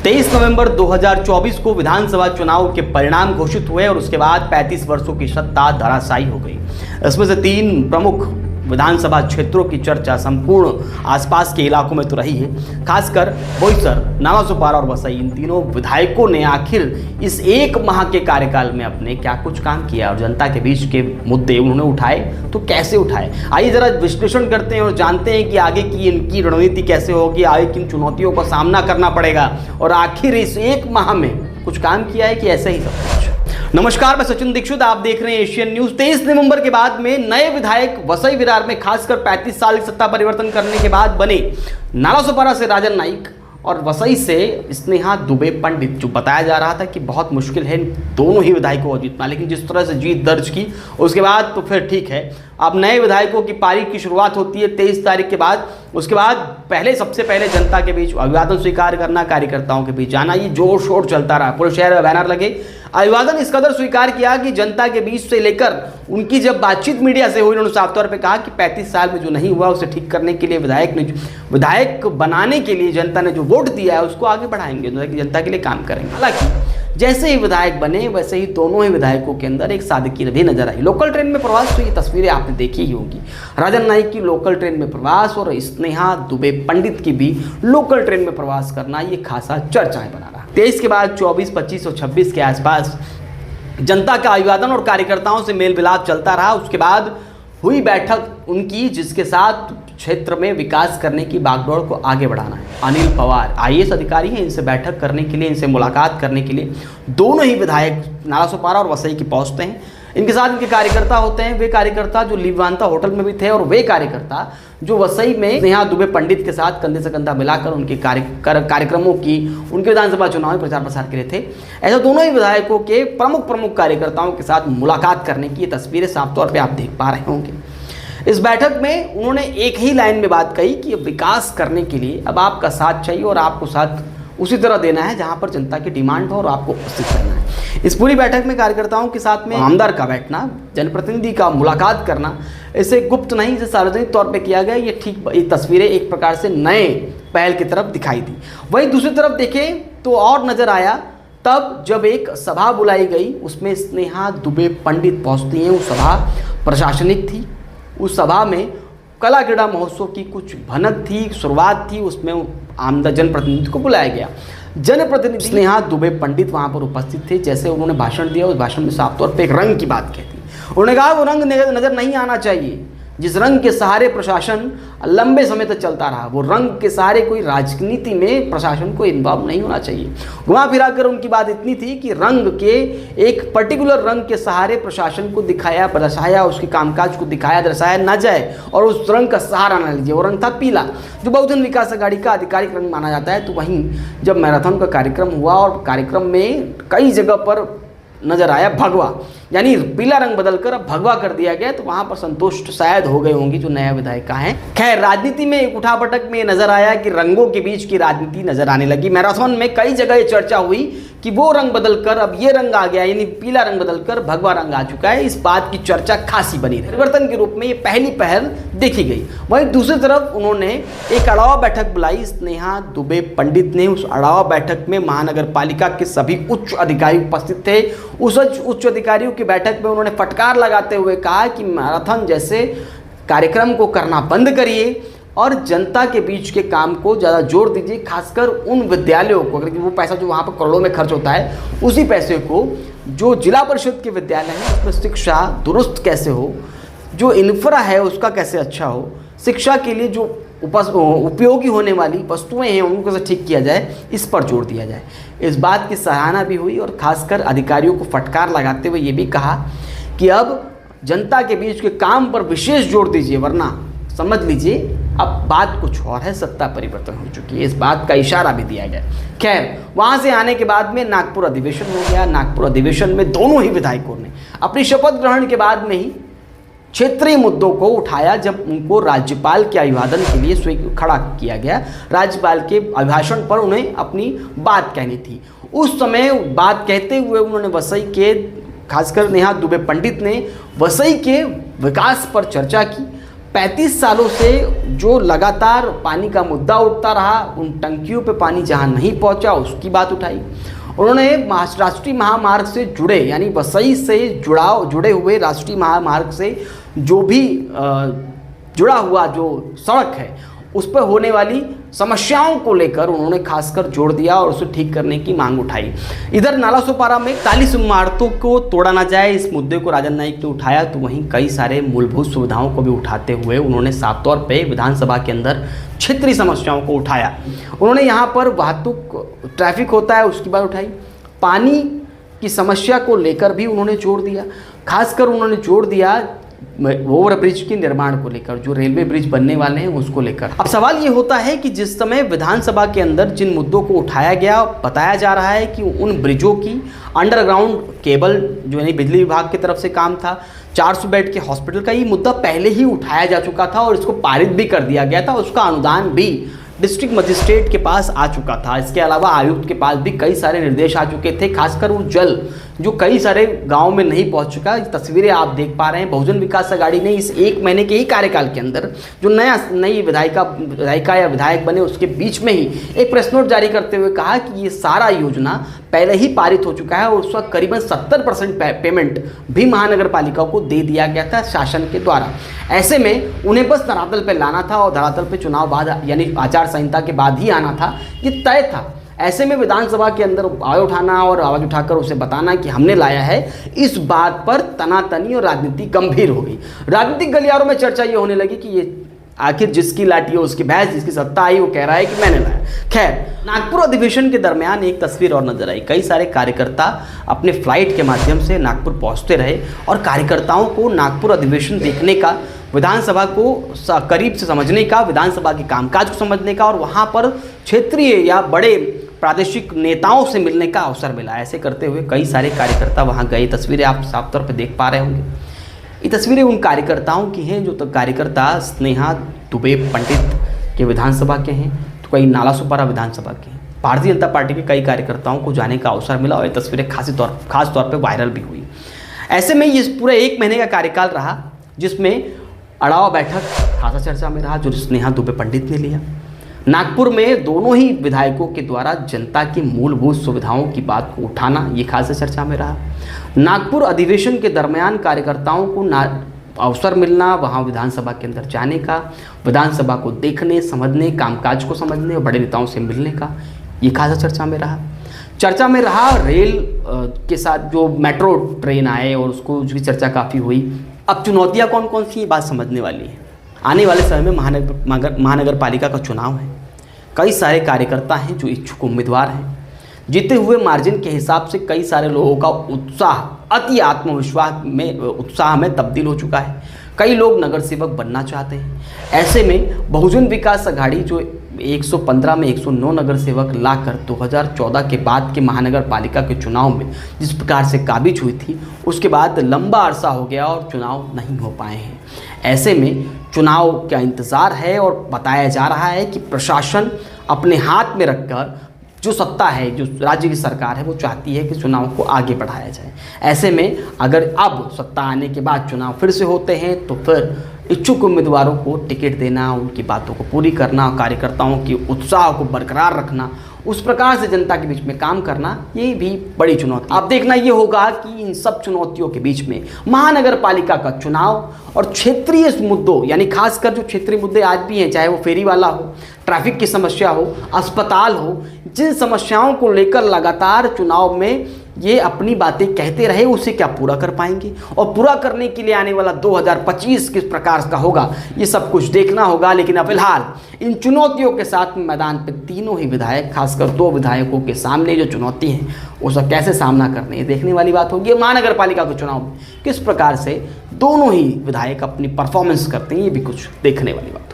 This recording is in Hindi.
23 नवंबर 2024 को विधानसभा चुनाव के परिणाम घोषित हुए और उसके बाद 35 वर्षों की सत्ता धराशायी हो गई। इसमें से 3 प्रमुख विधानसभा क्षेत्रों की चर्चा संपूर्ण आसपास के इलाकों में तो रही है। खासकर बोईसर, नालासोपारा और वसई, इन तीनों विधायकों ने आखिर इस 1 माह के कार्यकाल में अपने क्या कुछ काम किया और जनता के बीच के मुद्दे उन्होंने उठाए तो कैसे उठाए। आइए जरा विश्लेषण करते हैं और जानते हैं कि आगे की इनकी रणनीति कैसे होगी, आगे किन चुनौतियों का सामना करना पड़ेगा और आखिर इस 1 माह में कुछ काम किया है कि ऐसे ही सब कुछ। नमस्कार, मैं सचिन दीक्षित, आप देख रहे हैं एशियन न्यूज। 23 नवंबर के बाद में नए विधायक वसई विरार में खासकर 35 साल की सत्ता परिवर्तन करने के बाद बने नालासोपारा से राजन नाइक और वसई से स्नेहा दुबे पंडित। जो बताया जा रहा था कि बहुत मुश्किल है दोनों ही विधायकों को जीतना, लेकिन जिस तरह से जीत दर्ज की उसके बाद तो फिर ठीक है। अब नए विधायकों की पारी की शुरुआत होती है 23 तारीख के बाद। उसके बाद सबसे पहले जनता के बीच अभिवादन स्वीकार करना, कार्यकर्ताओं के बीच जाना, ये जोर शोर चलता रहा। पूरे शहर में बैनर लगे। अभिवादन इस कदर स्वीकार किया कि जनता के बीच से लेकर उनकी जब बातचीत मीडिया से हुई, उन्होंने साफ तौर पे कहा कि 35 साल में जो नहीं हुआ उसे ठीक करने के लिए विधायक बनाने के लिए जनता ने जो वोट दिया है उसको आगे बढ़ाएंगे, जनता के लिए काम करेंगे। हालांकि जैसे ही विधायक बने वैसे ही दोनों ही विधायकों के अंदर एक सादगी भी नजर आई। लोकल ट्रेन में प्रवास, तो ये तस्वीरें आपने देखी ही होगी। राजन नाइक की लोकल ट्रेन में प्रवास और स्नेहा दुबे पंडित की भी लोकल ट्रेन में प्रवास करना ये खासा चर्चाएं बना रहा। 23 के बाद 24, 25 और 26 के आसपास जनता का अभिवादन और कार्यकर्ताओं से मेल मिलाप चलता रहा। उसके बाद हुई बैठक उनकी, जिसके साथ क्षेत्र में विकास करने की बागडोर को आगे बढ़ाना है। अनिल पवार IAS अधिकारी हैं, इनसे बैठक करने के लिए, इनसे मुलाकात करने के लिए दोनों ही विधायक नालासोपारा और वसई की पहुंचते हैं। इनके साथ इनके कार्यकर्ता होते हैं, वे कार्यकर्ता जो लिवांता होटल में भी थे और वे कार्यकर्ता जो वसई में स्नेहा दुबे पंडित के साथ कंधे से कंधा मिलाकर उनके कार्यक्रमों की, उनके विधानसभा चुनाव में प्रचार प्रसार के लिए थे। ऐसा दोनों ही विधायकों के प्रमुख कार्यकर्ताओं के साथ मुलाकात करने की ये तस्वीरें साफ तौर पर आप देख पा रहे होंगे। इस बैठक में उन्होंने एक ही लाइन में बात कही कि विकास करने के लिए अब आपका साथ चाहिए और आपको साथ उसी तरह देना है जहां पर जनता की डिमांड हो और आपको उपस्थित रहना है। इस पूरी बैठक में कार्यकर्ताओं के साथ में आमदार का बैठना, जनप्रतिनिधि का मुलाकात करना, इसे गुप्त नहीं, इसे सार्वजनिक तौर पे किया गया। ये तस्वीरें एक प्रकार से नए पहल की तरफ दिखाई दी। वहीं दूसरी तरफ देखें तो और नजर आया तब जब एक सभा बुलाई गई, उसमें स्नेहा दुबे पंडित पहुंचती हैं। वो सभा प्रशासनिक थी। उस सभा में कला क्रीड़ा महोत्सव की कुछ भनक थी, शुरुआत थी। उसमें आमदार जनप्रतिनिधि को बुलाया गया। जनप्रतिनिधि स्नेहा दुबे पंडित वहां पर उपस्थित थे। जैसे उन्होंने भाषण दिया, उस भाषण में साफ तौर पे एक रंग की बात कहती। उन्होंने कहा वो रंग नजर नहीं आना चाहिए जिस रंग के सहारे प्रशासन लंबे समय तक चलता रहा। वो रंग के सहारे कोई राजनीति में प्रशासन को इन्वॉल्व नहीं होना चाहिए। घुमा फिरा कर उनकी बात इतनी थी कि रंग के, एक पर्टिकुलर रंग के सहारे प्रशासन को दिखाया, दर्शाया, उसके कामकाज को दिखाया, दर्शाया ना जाए और उस रंग का सहारा ना लीजिए। वो रंग था पीला, जो बहुजन विकास अघाड़ी का आधिकारिक रंग माना जाता है। तो वहीं जब मैराथन का कार्यक्रम हुआ और कार्यक्रम में कई जगह पर नजर आया भगवा, यानी पीला रंग बदलकर अब भगवा कर दिया गया, तो वहां पर संतुष्ट शायद हो गए होंगे जो नया विधायक हैं। खैर, राजनीति में एक उठापटक में नजर आया कि रंगों के बीच की राजनीति नजर आने लगी। मैराथन में कई जगह ये चर्चा हुई कि वो रंग बदलकर अब ये रंग आ गया, यानी पीला रंग बदलकर भगवा रंग आ चुका है। इस बात की चर्चा खासी बनी रही। परिवर्तन के रूप में ये पहली पहल देखी गई। वहीं दूसरी तरफ उन्होंने एक अड़ावा बैठक बुलाई। स्नेहा दुबे पंडित ने उस अड़ावा बैठक में महानगर पालिका के सभी उच्च अधिकारी उपस्थित थे। उस उच्च अधिकारियों की बैठक में उन्होंने फटकार लगाते हुए कहा कि मैराथन जैसे कार्यक्रम को करना बंद करिए और जनता के बीच के काम को ज़्यादा जोर दीजिए। खासकर उन विद्यालयों को, अगर वो पैसा जो वहाँ पर करोड़ों में खर्च होता है, उसी पैसे को जो जिला परिषद के विद्यालय हैं उसमें शिक्षा दुरुस्त कैसे हो, जो इंफ्रा है उसका कैसे अच्छा हो, शिक्षा के लिए जो उपयोगी होने वाली वस्तुएं हैं उनको कैसे ठीक किया जाए, इस पर जोर दिया जाए। इस बात की सराहना भी हुई और खासकर अधिकारियों को फटकार लगाते हुए ये भी कहा कि अब जनता के बीच के काम पर विशेष जोर दीजिए, वरना समझ लीजिए अब बात कुछ और है, सत्ता परिवर्तन हो चुकी है। इस बात का इशारा भी दिया गया। खैर, वहां से आने के बाद में नागपुर अधिवेशन हो गया। नागपुर अधिवेशन में दोनों ही विधायकों ने अपनी शपथ ग्रहण के बाद में ही क्षेत्रीय मुद्दों को उठाया। जब उनको राज्यपाल के अभिवादन के लिए खड़ा किया गया, राज्यपाल के अभिभाषण पर उन्हें अपनी बात कहनी थी। उस समय बात कहते हुए उन्होंने वसई के, खासकर नेहा दुबे पंडित ने वसई के विकास पर चर्चा की। 35 सालों से जो लगातार पानी का मुद्दा उठता रहा, उन टंकियों पे पानी जहां नहीं पहुंचा उसकी बात उठाई। उन्होंने राष्ट्रीय महामार्ग से जुड़े यानी वसई से जुड़े हुए राष्ट्रीय महामार्ग से जो भी जुड़ा हुआ जो सड़क है उस पर होने वाली समस्याओं को लेकर उन्होंने खासकर जोर दिया और उसे ठीक करने की मांग उठाई। इधर नालासोपारा में 41 इमारतों को तोड़ा ना जाए, इस मुद्दे को राजन नाईक ने उठाया, तो वहीं कई सारे मूलभूत सुविधाओं को भी उठाते हुए उन्होंने साफ तौर पे विधानसभा के अंदर क्षेत्रीय समस्याओं को उठाया। उन्होंने यहाँ पर ट्रैफिक होता है उसकी बात उठाई, पानी की समस्या को लेकर भी उन्होंने जोर दिया। खासकर उन्होंने जोर दिया ओवर ब्रिज के निर्माण को लेकर, जो रेलवे ब्रिज बनने वाले हैं उसको लेकर। अब सवाल ये होता है कि जिस समय विधानसभा के अंदर जिन मुद्दों को उठाया गया, बताया जा रहा है कि उन ब्रिजों की अंडरग्राउंड केबल जो है बिजली विभाग की तरफ से काम था, 400 बेड के हॉस्पिटल का ये मुद्दा पहले ही उठाया जा चुका था और इसको पारित भी कर दिया गया था, उसका अनुदान भी डिस्ट्रिक्ट मजिस्ट्रेट के पास आ चुका था। इसके अलावा आयुक्त के पास भी कई सारे निर्देश आ चुके थे, खासकर वो जल जो कई सारे गांव में नहीं पहुंच चुका। तस्वीरें आप देख पा रहे हैं, बहुजन विकास अघाड़ी ने इस 1 महीने के ही कार्यकाल के अंदर जो नई विधायिका या विधायक बने उसके बीच में ही एक प्रेस नोट जारी करते हुए कहा कि ये सारा योजना पहले ही पारित हो चुका है और उसका करीबन 70% पेमेंट भी महानगर पालिका को दे दिया गया था शासन के द्वारा। ऐसे में उन्हें बस धरातल पर लाना था और धरातल पर चुनाव बाद यानी आचार संहिता के बाद ही आना था, ये तय था। ऐसे में विधानसभा के अंदर आवाज़ उठाना और आवाज़ उठाकर उसे बताना कि हमने लाया है, इस बात पर तनातनी और राजनीति गंभीर हो गई। राजनीतिक गलियारों में चर्चा ये होने लगी कि ये आखिर जिसकी लाठी है उसकी भैंस, जिसकी सत्ता आई वो कह रहा है कि मैंने लाया। खैर, नागपुर अधिवेशन के दरमियान एक तस्वीर और नजर आई। कई सारे कार्यकर्ता अपने फ्लाइट के माध्यम से नागपुर पहुंचते रहे और कार्यकर्ताओं को नागपुर अधिवेशन देखने का, विधानसभा को करीब से समझने का, विधानसभा के कामकाज को समझने का और वहाँ पर क्षेत्रीय या बड़े प्रादेशिक नेताओं से मिलने का अवसर मिला। ऐसे करते हुए कई सारे कार्यकर्ता वहाँ गए। तस्वीरें आप साफ तौर पर देख पा रहे होंगे। ये तस्वीरें उन कार्यकर्ताओं की हैं जो कार्यकर्ता स्नेहा दुबे पंडित के विधानसभा के हैं, तो कई नालासोपारा विधानसभा के हैं। भारतीय जनता पार्टी के कई कार्यकर्ताओं को जाने का अवसर मिला और ये तस्वीरें खास तौर पर वायरल भी हुई। ऐसे में ये पूरा 1 महीने का कार्यकाल रहा जिसमें अड़ावा बैठक खासा चर्चा में रहा जो स्नेहा दुबे पंडित ने लिया। नागपुर में दोनों ही विधायकों के द्वारा जनता की मूलभूत सुविधाओं की बात को उठाना ये खासा चर्चा में रहा। नागपुर अधिवेशन के दरमियान कार्यकर्ताओं को अवसर मिलना, वहाँ विधानसभा के अंदर जाने का, विधानसभा को देखने, समझने, कामकाज को समझने और बड़े नेताओं से मिलने का, ये खासा चर्चा में रहा। चर्चा में रहा रेल के साथ जो मेट्रो ट्रेन आए और उसको भी चर्चा काफ़ी हुई। अब चुनौतियाँ कौन कौन सी, ये बात समझने वाली है। आने वाले समय में महानगर पालिका का चुनाव है। कई सारे कार्यकर्ता हैं जो इच्छुक उम्मीदवार हैं। जीते हुए मार्जिन के हिसाब से कई सारे लोगों का अति आत्मविश्वास में उत्साह में तब्दील हो चुका है। कई लोग नगर सेवक बनना चाहते हैं। ऐसे में बहुजन विकास अघाड़ी जो 115 में 109 नगर सेवक लाकर 2014 के बाद के महानगर पालिका के चुनाव में जिस प्रकार से काबिज हुई थी, उसके बाद लंबा अरसा हो गया और चुनाव नहीं हो पाए हैं। ऐसे में चुनाव का इंतज़ार है और बताया जा रहा है कि प्रशासन अपने हाथ में रखकर जो सत्ता है, जो राज्य की सरकार है, वो चाहती है कि चुनाव को आगे बढ़ाया जाए। ऐसे में अगर अब सत्ता आने के बाद चुनाव फिर से होते हैं तो फिर इच्छुक उम्मीदवारों को टिकट देना, उनकी बातों को पूरी करना, कार्यकर्ताओं की उत्साह को बरकरार रखना, उस प्रकार से जनता के बीच में काम करना, ये भी बड़ी चुनौती। अब देखना ये होगा कि इन सब चुनौतियों के बीच में महानगर पालिका का चुनाव और क्षेत्रीय मुद्दों, यानी खासकर जो क्षेत्रीय मुद्दे आज भी हैं, चाहे वो फेरी वाला हो, ट्रैफिक की समस्या हो, अस्पताल हो, जिन समस्याओं को लेकर लगातार चुनाव में ये अपनी बातें कहते रहे, उसे क्या पूरा कर पाएंगे और पूरा करने के लिए आने वाला 2025 किस प्रकार का होगा, ये सब कुछ देखना होगा। लेकिन अब फिलहाल इन चुनौतियों के साथ मैदान पे तीनों ही विधायक, खासकर 2 विधायकों के सामने जो चुनौती है उसका कैसे सामना करने, ये देखने वाली बात होगी। महानगर पालिका के चुनाव में किस प्रकार से दोनों ही विधायक अपनी परफॉर्मेंस करते हैं, ये भी कुछ देखने वाली बात।